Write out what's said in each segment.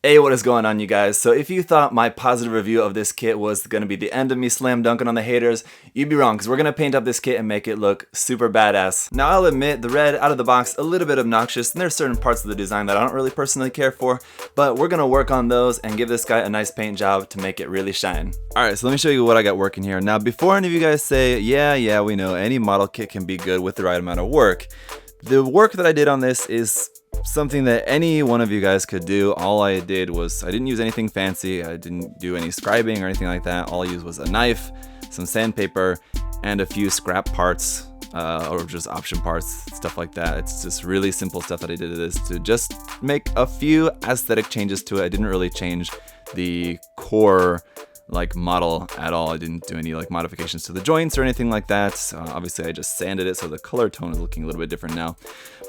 Hey, what is going on, you guys? So if you thought my positive review of this kit was going to be the end of me slam dunking on the haters, you'd be wrong, because we're going to paint up this kit and make it look super badass. Now, I'll admit, the red out of the box, a little bit obnoxious, and there's certain parts of the design that I don't really personally care for, but we're going to work on those and give this guy a nice paint job to make it really shine. Alright, so let me show you what I got working here. Now, before any of you guys say, yeah, we know any model kit can be good with the right amount of work, the work that I did on this is something that any one of you guys could do. All I did was, I didn't use anything fancy, I didn't do any scribing or anything like that. All I used was a knife, some sandpaper, and a few scrap parts, or just option parts, stuff like that. It's just really simple stuff that I did to this to just make a few aesthetic changes to it. I didn't really change the core model at all. I didn't do any modifications to the joints or anything like that. Obviously I just sanded it, so the color tone is looking a little bit different now.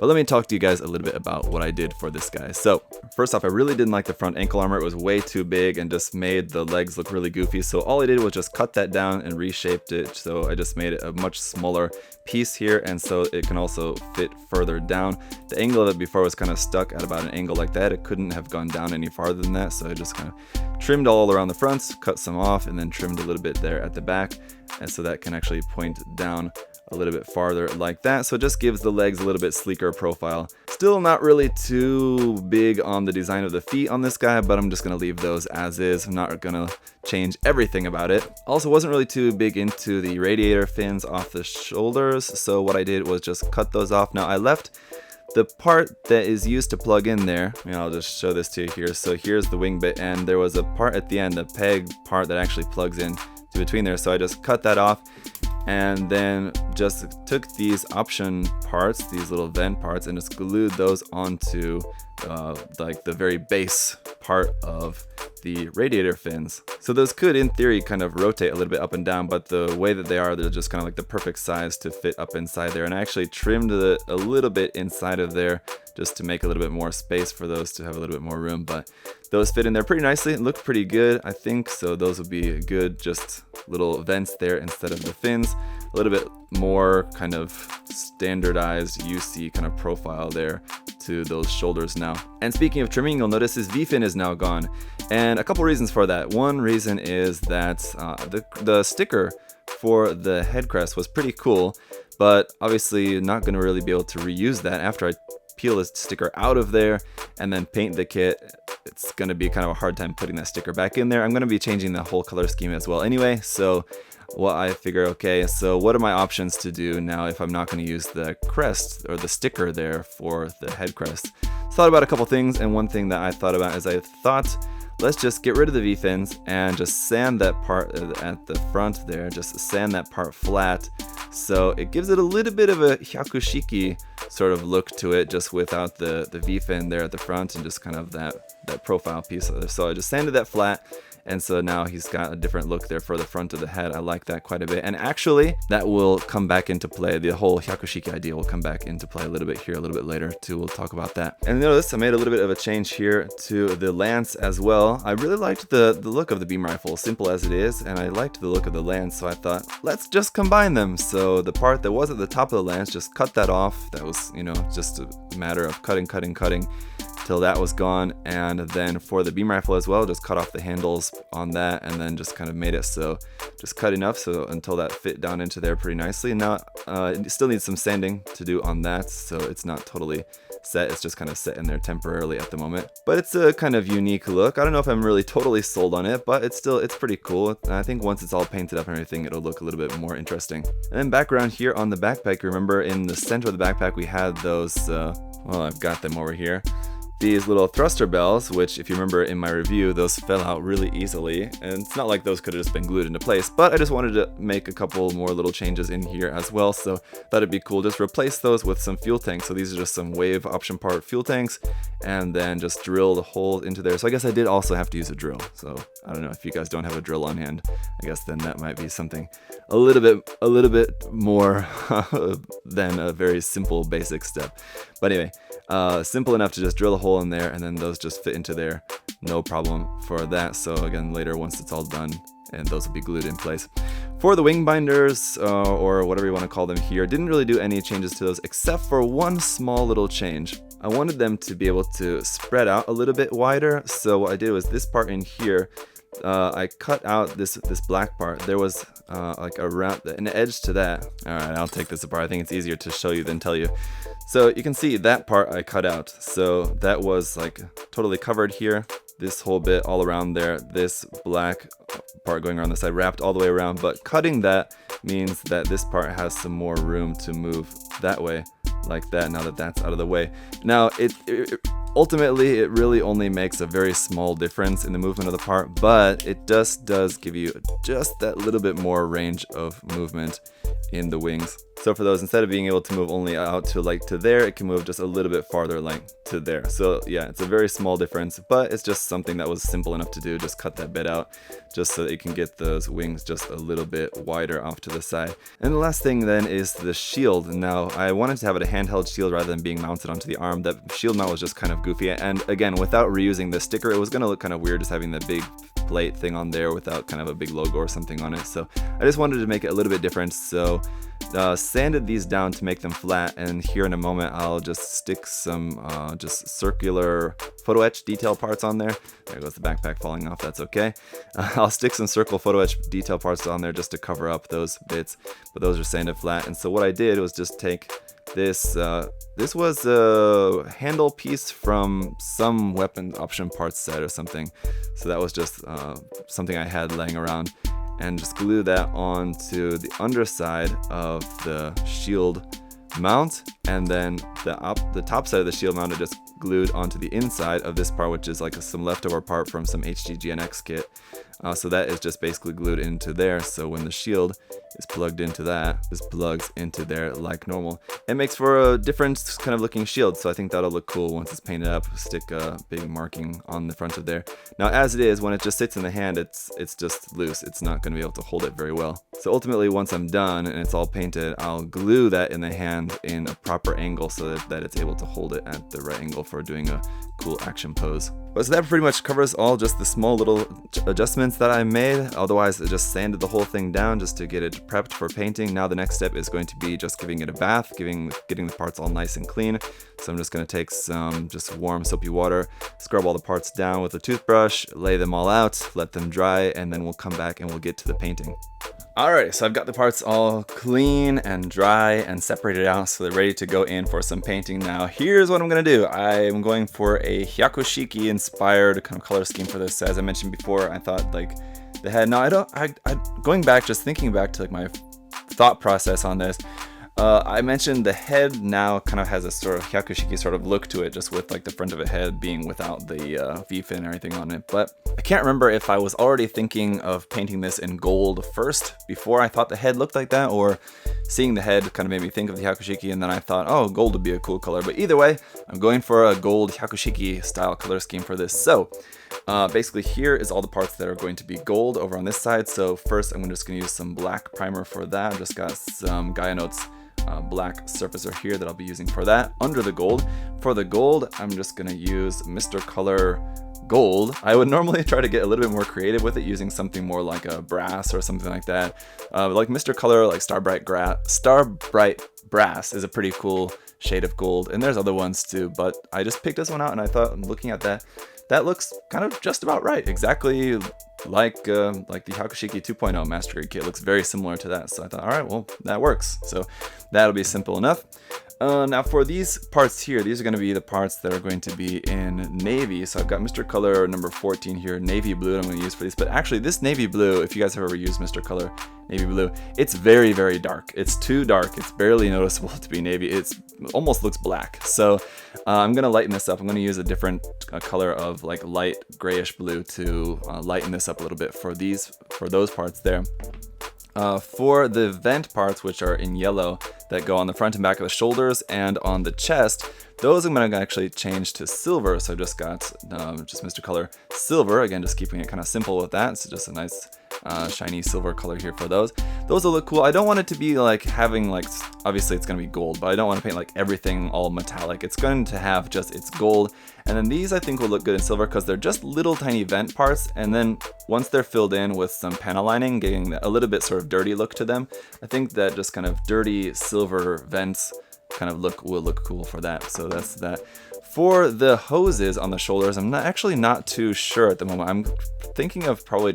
But let me talk to you guys a little bit about what I did for this guy. So first off, I really didn't like the front ankle armor. It was way too big and just made the legs look really goofy. So all I did was just cut that down and reshaped it. So I just made it a much smaller piece here, and so it can also fit further down. The angle of it before was kind of stuck at about an angle like that. It couldn't have gone down any farther than that, so I just kind of trimmed all around the fronts, cut some off, and then trimmed a little bit there at the back, and so that can actually point down a little bit farther like that. So it just gives the legs a little bit sleeker profile. Still not really too big on the design of the feet on this guy, but I'm just gonna leave those as is. I'm not gonna change everything about it. Also wasn't really too big into the radiator fins off the shoulders, so what I did was just cut those off. Now I left the part that is used to plug in there. I'll just show this to you here. So here's the wing bit, and there was a part at the end, the peg part that actually plugs in to between there. So I just cut that off and then just took these option parts, these little vent parts, and just glued those onto the very base part of the radiator fins. So those could, in theory, kind of rotate a little bit up and down, but the way that they are, they're just kind of like the perfect size to fit up inside there. And I actually trimmed it a little bit inside of there just to make a little bit more space for those to have a little bit more room, but those fit in there pretty nicely. It looked pretty good, I think, so those would be good, just little vents there instead of the fins. A little bit more kind of standardized UC kind of profile there to those shoulders now. And speaking of trimming, you'll notice his V-fin is now gone, and a couple reasons for that. One reason is that the sticker for the head crest was pretty cool, but obviously not going to really be able to reuse that after I peel the sticker out of there and then paint the kit. It's going to be kind of a hard time putting that sticker back in there. I'm going to be changing the whole color scheme as well anyway, so I figure, okay, so what are my options to do now if I'm not going to use the crest or the sticker there for the head crest? Thought about a couple things, and one thing that I thought about is I thought, let's just get rid of the V-fins and just sand that part at the front there, just sand that part flat, so it gives it a little bit of a hyakushiki sort of look to it, just without the V-fin there at the front and just kind of that profile piece of it. So I just sanded that flat, and so now he's got a different look there for the front of the head. I like that quite a bit, and actually that will come back into play. The whole hyakushiki idea will come back into play a little bit here, a little bit later too. We'll talk about that. And notice I made a little bit of a change here to the lance as well. I really liked the look of the beam rifle, simple as it is, and I liked the look of the lance, so I thought, let's just combine them. So the part that was at the top of the lance, just cut that off. That was, just a matter of cutting till that was gone. And then for the beam rifle as well, just cut off the handles on that, and then just kind of made it so just cut enough so until that fit down into there pretty nicely. Now it still needs some sanding to do on that, so it's not totally set. It's just kind of set in there temporarily at the moment, but it's a kind of unique look. I don't know if I'm really totally sold on it, but it's pretty cool. And I think once it's all painted up and everything, it'll look a little bit more interesting. And then background here on the backpack, remember in the center of the backpack we had those well, I've got them over here, these little thruster bells, which if you remember in my review, those fell out really easily, and it's not like those could have just been glued into place, but I just wanted to make a couple more little changes in here as well, so thought it'd be cool just replace those with some fuel tanks. So these are just some wave option part fuel tanks, and then just drill the hole into there. So I guess I did also have to use a drill, so I don't know if you guys don't have a drill on hand. I guess then that might be something a little bit more than a very simple basic step. But anyway, simple enough to just drill a hole in there, and then those just fit into there, no problem for that. So again, later once it's all done, and those will be glued in place. For the wing binders, or whatever you want to call them here, didn't really do any changes to those except for one small little change. I wanted them to be able to spread out a little bit wider. So what I did was this part in here, I cut out this black part. There was like an edge to that. All right, I'll take this apart. I think it's easier to show you than tell you. So you can see that part I cut out. So that was like totally covered here. This whole bit all around there, this black part going around the side, wrapped all the way around. But cutting that means that this part has some more room to move that way, like that, now that that's out of the way. Now, ultimately, it really only makes a very small difference in the movement of the part, but it does give you just that little bit more range of movement in the wings. So for those, instead of being able to move only out to like to there, it can move just a little bit farther like to there. So yeah, it's a very small difference, but it's just something that was simple enough to do. Just cut that bit out just so that you can get those wings just a little bit wider off to the side. And the last thing then is the shield. Now I wanted to have it a handheld shield rather than being mounted onto the arm. That shield mount was just kind of goofy, and again, without reusing the sticker, it was going to look kind of weird just having the big plate thing on there without kind of a big logo or something on it. So I just wanted to make it a little bit different, so sanded these down to make them flat, and here in a moment I'll just stick some just circular photo etch detail parts on there. There goes the backpack falling off, that's okay. I'll stick some circle photo etch detail parts on there just to cover up those bits, but those are sanded flat. And so what I did was just take this, this was a handle piece from some weapon option parts set or something. So that was just something I had laying around, and just glue that onto the underside of the shield mount, and then the top side of the shield mount I just glued onto the inside of this part, which is like some leftover part from some HDGNX kit. So that is just basically glued into there, so when the shield is plugged into that, this plugs into there like normal. It makes for a different kind of looking shield, so I think that'll look cool once it's painted up. Stick a big marking on the front of there. Now as it is, when it just sits in the hand, it's just loose. It's not going to be able to hold it very well. So ultimately, once I'm done and it's all painted, I'll glue that in the hand in a proper angle so that it's able to hold it at the right angle for doing a cool action pose. But so that pretty much covers all just the small little adjustments that I made. Otherwise, I just sanded the whole thing down just to get it prepped for painting. Now the next step is going to be just giving it a bath, getting the parts all nice and clean. So I'm just going to take some just warm soapy water, scrub all the parts down with a toothbrush, lay them all out, let them dry, and then we'll come back and we'll get to the painting. Alright, so I've got the parts all clean and dry and separated out, so they're ready to go in for some painting. Now here's what I'm going to do. I'm going for a Hyakushiki inspired kind of color scheme for this. As I mentioned before, I thought like the head, now going back, just thinking back to like my thought process on this, I mentioned the head now kind of has a sort of Hyakushiki sort of look to it, just with like the front of a head being without the V-fin or anything on it. But I can't remember if I was already thinking of painting this in gold first before I thought the head looked like that, or seeing the head kind of made me think of the Hyakushiki and then I thought, oh, gold would be a cool color. But either way, I'm going for a gold Hyakushiki style color scheme for this. So basically here is all the parts that are going to be gold over on this side. So first I'm just going to use some black primer for that. I've just got some Gaia Notes black surfacer here that I'll be using for that under the gold. For the gold, I'm just going to use Mr. Color Gold. I would normally try to get a little bit more creative with it, using something more like a brass or something like that. Like Mr. Color, like Starbright Brass is a pretty cool shade of gold, and there's other ones too, but I just picked this one out and I thought, looking at that looks kind of just about right. Exactly like the Hyakushiki 2.0 Master Grade kit. Looks very similar to that. So I thought, all right, well, that works. So that'll be simple enough. Now for these parts here, these are going to be the parts that are going to be in navy. So I've got Mr. Color number 14 here, navy blue, that I'm going to use for these. But actually this navy blue, if you guys have ever used Mr. Color navy blue, it's very, very dark. It's too dark. It's barely noticeable to be navy. It almost looks black. So I'm going to lighten this up. I'm going to use a different color of like light grayish blue to lighten this up a little bit for those parts there. For the vent parts, which are in yellow, that go on the front and back of the shoulders and on the chest, those I'm going to actually change to silver. So I've just got just Mr. Color Silver, again, just keeping it kind of simple with that. So just a nice shiny silver color here for those. Those will look cool. I don't want it to be like having like, obviously it's going to be gold, but I don't want to paint like everything all metallic. It's going to have just its gold. And then these I think will look good in silver because they're just little tiny vent parts. And then once they're filled in with some panel lining, getting a little bit sort of dirty look to them, I think that just kind of dirty silver vents kind of will look cool for that. So that's that. For the hoses on the shoulders, I'm actually not too sure at the moment. I'm thinking of probably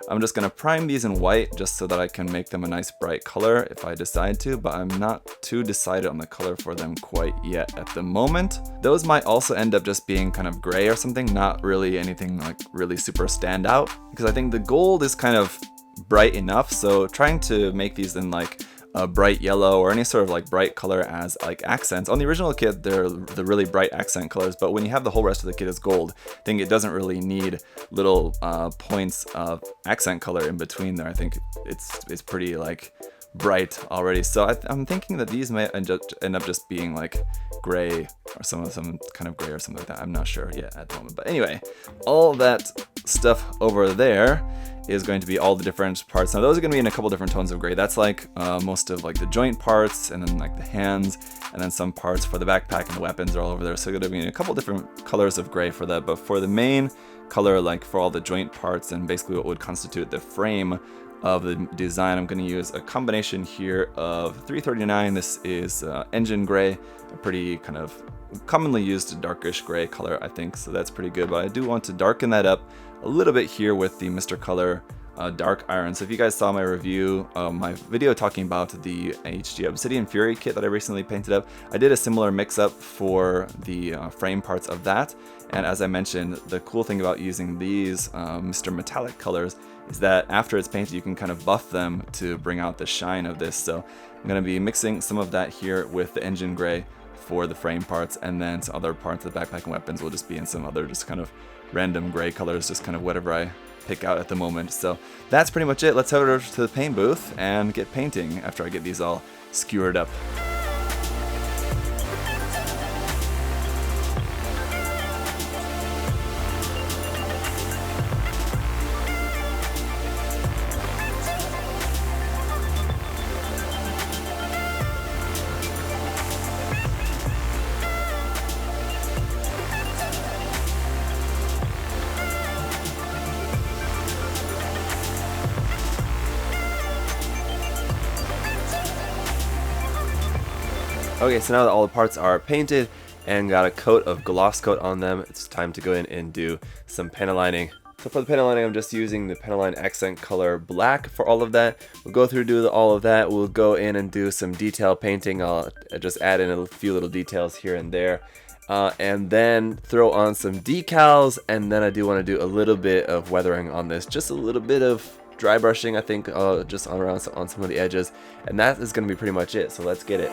I'm just gonna prime these in white just so that I can make them a nice bright color if I decide to, but I'm not too decided on the color for them quite yet at the moment. Those might also end up just being kind of gray or something, not really anything like really super standout, because I think the gold is kind of bright enough, so trying to make these in like a bright yellow or any sort of like bright color as like accents. On the original kit, they're the really bright accent colors, but when you have the whole rest of the kit as gold, I think it doesn't really need little points of accent color in between there. I think it's pretty like bright already. So I'm thinking that these might end up just being like gray or some kind of gray or something like that. I'm not sure yet at the moment. But anyway, all that stuff over there is going to be all the different parts. Now those are going to be in a couple different tones of gray. That's like most of like the joint parts, and then like the hands, and then some parts for the backpack and the weapons are all over there. So going to be in a couple different colors of gray for that. But for the main color, like for all the joint parts and basically what would constitute the frame of the design, I'm going to use a combination here of 339. This is engine gray, a pretty kind of commonly used darkish gray color, I think, so that's pretty good. But I do want to darken that up a little bit here with the Mr. Color dark iron. So if you guys saw my review, my video talking about the HD Obsidian Fury kit that I recently painted up, I did a similar mix-up for the frame parts of that. And as I mentioned, the cool thing about using these Mr. Metallic colors is that after it's painted, you can kind of buff them to bring out the shine of this. So I'm going to be mixing some of that here with the engine gray for the frame parts, and then some other parts of the backpack and weapons will just be in some other just kind of random gray colors, just kind of whatever I pick out at the moment. So that's pretty much it. Let's head over to the paint booth and get painting after I get these all skewered up. Okay, so now that all the parts are painted and got a coat of gloss coat on them, it's time to go in and do some panel lining. So for the panel lining, I'm just using the panel line accent color black for all of that. We'll go through all of that. We'll go in and do some detail painting. I'll just add in a few little details here and there. And then throw on some decals, and then I do want to do a little bit of weathering on this, just a little bit of dry brushing, I think, just on some of the edges, and that is going to be pretty much it. So let's get it.